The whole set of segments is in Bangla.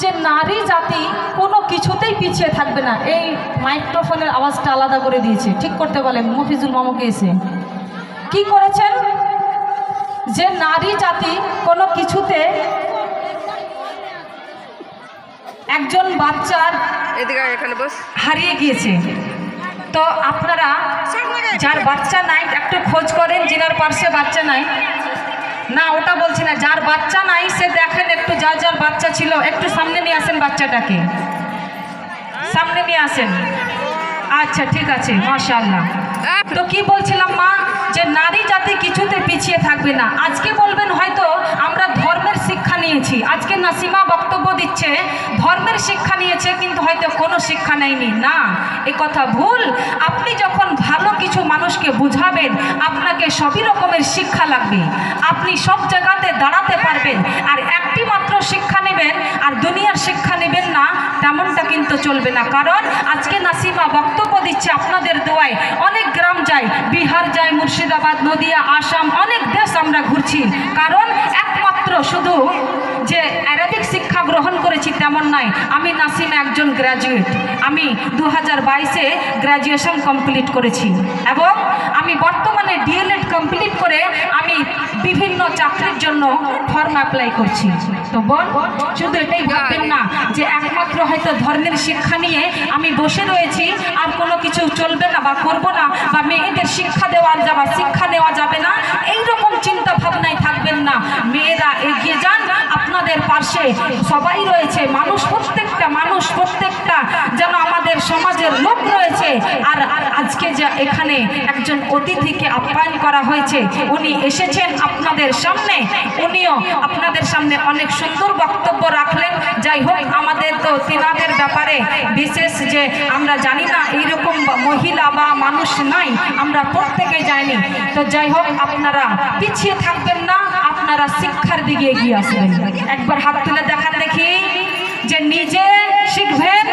যে নারী জাতি কোনো কিছুতেই পিছিয়ে থাকবে না। এই মাইক্রোফোনের আওয়াজটা আলাদা করে দিয়েছে, ঠিক করতে বলেন মফিজুল মামুকে এসে। কি করেছেন? যে নারী জাতি কোনো কিছুতে, একজন বাচ্চার হারিয়ে গিয়েছে, তো আপনারা যার বাচ্চা নাই একটু খোঁজ করেন, যিনার পার্শ্বে বাচ্চা নাই। না, ওটা বলছি না, যার বাচ্চা নাই সে দেখেন একটু, যার যার বাচ্চা ছিল একটু সামনে নিয়ে আসেন, বাচ্চাটাকে সামনে নিয়ে আসেন। আচ্ছা ঠিক আছে, মাশাআল্লাহ। তো কি বলছিলাম মা, যে নারী জাতি কিছুতে পিছিয়ে থাকবে না। আজকে বলবেন হয়তো আমরা ধর্মের শিক্ষা নিয়েছি, আজকে নাসিমা বক্তব্য দিচ্ছে ধর্মের শিক্ষা নিয়েছে, কিন্তু হয়তো কোনো শিক্ষা নেয়নি। না, এ কথা ভুল। আপনি যখন ভালো কিছু মানুষকে বুঝাবেন, আপনাকে সবই রকমের শিক্ষা লাগবে, আপনি সব জায়গাতে দাঁড়াতে পারবেন। আর একটি মাত্র শিক্ষা নেবেন আর দুনিয়ার শিক্ষা নেবেন না, তেমনটা কিন্তু চলবে না। কারণ আজকে নাসিমা বক্তব্য দিচ্ছে আপনাদের দোয়ায়, অনেক গ্রাম যাই, বিহার যাই, মুর্শিদাবাদ, নদিয়া, আসাম, অনেক দেশ আমরা ঘুরছি। কারণ একমাত্র শুধু যে অ্যারাবিক শিক্ষা গ্রহণ করেছি তেমন নয়, আমি নাসিমা একজন গ্র্যাজুয়েট। আমি 2022-এ গ্র্যাজুয়েশন কমপ্লিট করেছি এবং আমি বর্তমানে ডিএলএড কমপ্লিট করে আমি বিভিন্ন চাকরির জন্য ফর্ম অ্যাপ্লাই করছি। তো বোন, শুধু এটাই ভাববেন না যে একমাত্র হয়তো ধর্মের শিক্ষা নিয়ে আমি বসে রয়েছি, আর কোনো কিছু চলবে না বা করব না, বা মেয়েদের শিক্ষা নেওয়া যাবে না, এইরকম চিন্তা ভাবনায় থাকবেন না। মেয়েরা এগিয়ে যান, আপনাদের পাশে সবাই রয়েছে, প্রত্যেকটা যেন আমাদের সমাজের লোক রয়েছে। আর আজকে যে এখানে একজন অতিথিকে আপ্যায়ন করা হয়েছে, উনি এসেছেন আপনাদের সামনে, উনিও আপনাদের সামনে অনেক সুন্দর বক্তব্য রাখলেন। যাই হোক, আমাদের তো তিনাদের ব্যাপারে বিশেষ যে আমরা জানি না, এইরকম মহিলা বা মানুষ নাই, আমরা প্রত্যেকে জানি। তো যাই হোক, আপনারা পিছিয়ে থাকবেন না, আপনারা শিক্ষার দিকে এগিয়ে আসবেন। একবার হাত তুলে দেখান দেখি, যে নিজে শিখবেন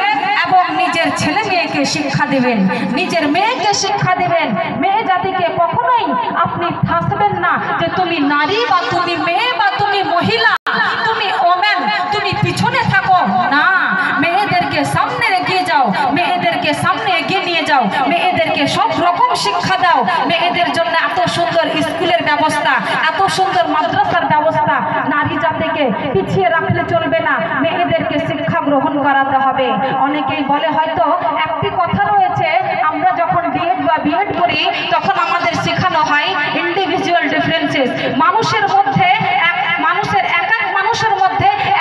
এবং নিজের ছেলে মেয়েকে শিক্ষা দিবেন, নিজের মেয়েকে শিক্ষা দিবেন। মেয়ে জাতিকে কখনোই আপনি ফাঁসবেন না যে তুমি নারী বা তুমি মেয়ে বা তুমি মহিলা, তুমি ওমেন, তুমি পিছনে থাকো না। মেয়েদেরকে সামনে এগিয়ে যাও, মেয়েদেরকে সামনে এগিয়ে নিয়ে যাও, মেয়েদেরকে সব রকম শিক্ষা দাও। মেয়েদের জন্য এত সুন্দর স্কুলের ব্যবস্থা, এত সুন্দর মাদ্রাসার ব্যবস্থা, নারী জাতিকে পিছিয়ে রাখলে চলবে না, মেয়েদেরকে শিক্ষা গ্রহণ করাতে হবে। অনেকেই বলে, হয়তো একটি কথা রয়েছে, আমরা যখন ডিএড বা বিএড করি তখন আমাদের শেখানো হয় ইন্ডিভিজুয়াল ডিফারেন্সেস। মানুষের মধ্যে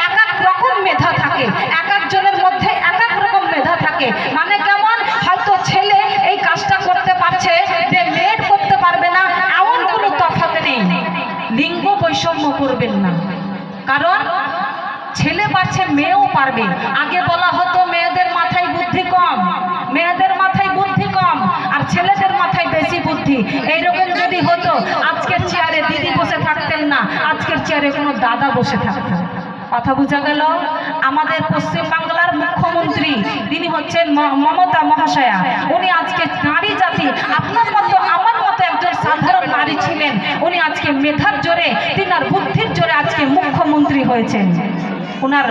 এক রকম মেধা থাকে, এক একজনের মধ্যে এক এক রকম মেধা থাকে। মানে কেমন, হয়তো ছেলে এই কাজটা করতে পারছে যে মেয়ে করতে পারবে না, এমন কোনো তফাৎ নেই। লিঙ্গ বৈষম্য করবেন না, কারণ ছেলে পারছে মেয়েও পারবে। আগে বলা হতো মেয়েদের মাথায় বুদ্ধি কম, আর ছেলেদের মাথায় বেশি বুদ্ধি। এইরকম যদি হতো, আজকের চেয়ারে দিদি বসে থাকতেন না, আজকের চেয়ারে কোনো দাদা বসে থাকতেন। কথা বোঝা গেল? আমাদের পশ্চিমবাংলার মুখ্যমন্ত্রী তিনি হচ্ছেন মমতা মহাশয়া। উনি আজকে নারী জাতি, আপনার মতো আমার মতো একজন সাধারণ নারী ছিলেন, উনি আজকে মেধার জোরে, তিনার বুদ্ধির জোরে আজকে মুখ্যমন্ত্রী হয়েছেন। ওনার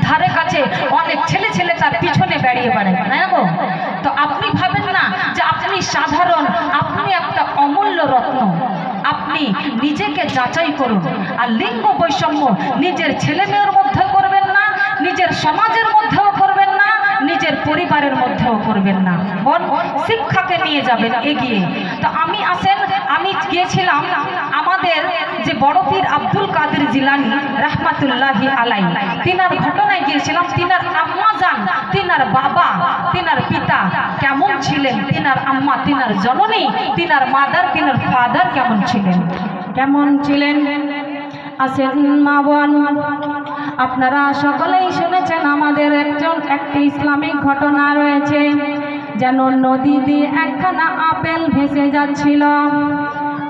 ধারে কাছে অনেক ছেলে তার পিছনে বেরিয়ে বেড়ায়, না গো? তো আপনি ভাবেন না যে আপনি সাধারণ, আপনি একটা অমূল্য রত্ন। আপনি নিজেকে যাচাই করুন। আর লিঙ্গ বৈষম্য নিজের ছেলে মেয়ের মধ্যে করবেন না, নিজের সমাজের মধ্যেও করবেন না, নিজের পরিবারের মধ্যেও করবেন না। শিক্ষাকে নিয়ে যাবেন এগিয়ে। তো আমি গিয়েছিলাম আমাদের যে বড় পীর আব্দুল কাদের জিলানী রহমাতুল্লাহি আলাইহি, তিনার ঘটনায় গিয়েছিলাম। তিনার আম্মা জান, তিনার বাবা, তিনার পিতা কেমন ছিলেন, তিনার আম্মা, তিনার জননী, তিনার মাদার, তিনার ফাদার কেমন ছিলেন। আসেন মা বোন, আপনারা সকলেই শুনেছেন আমাদের একটি ইসলামিক ঘটনা রয়েছে, যেন নদী দিয়ে একখানা আপেল ভেসে যাচ্ছিল।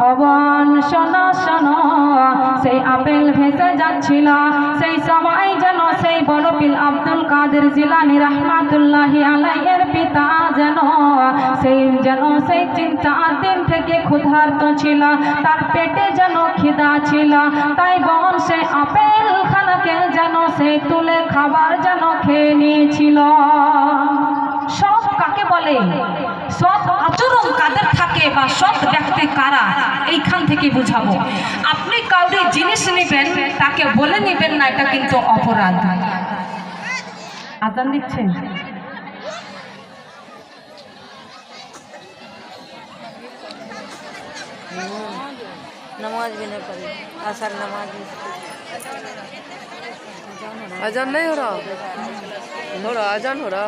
অবন শোনো শোনো, সেই আপেল ভেসে যাচ্ছিল। সেই সময় যেন সেই বড় পীর আব্দুল কাদের জিলানী রহমাতুল্লাহি আলাইহির পিতা যেন সেই 3-4 দিন থেকে ক্ষুধার্ত ছিল, তার পেটে যেন খিদা ছিল। তাই বোন সেই আপেল খানা থেকে যেন সে তুলে খাবার যেন খেয়ে নিয়েছিল। সৎ কাকে বলে, সৎ আচরণ কাদের থাকে বা সৎ ব্যক্তি কারা, এইখান থেকে বুঝাবো। আপনি কাউরি জিনিস নেবেন, তাকে বলে নেবেন না, এটা কিন্তু অপরাধ। আজান দিচ্ছেন। नमाज भी नहीं पढ़ी, असर नमाज भी। अजान नहीं हो रहा, अजान हो रहा।